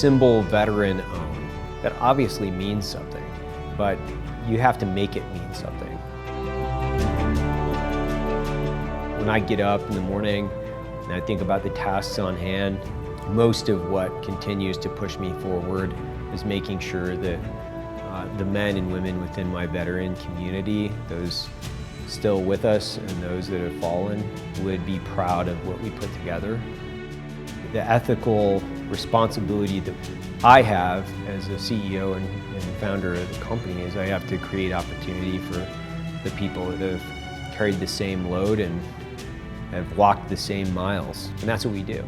symbol veteran own, that obviously means something, but you have to make it mean something. When I get up in the morning and I think about the tasks on hand, most of what continues to push me forward is making sure that the men and women within my veteran community, those still with us and those that have fallen, would be proud of what we put together. The ethical responsibility that I have as a CEO and founder of the company is I have to create opportunity for the people that have carried the same load and have walked the same miles, and that's what we do.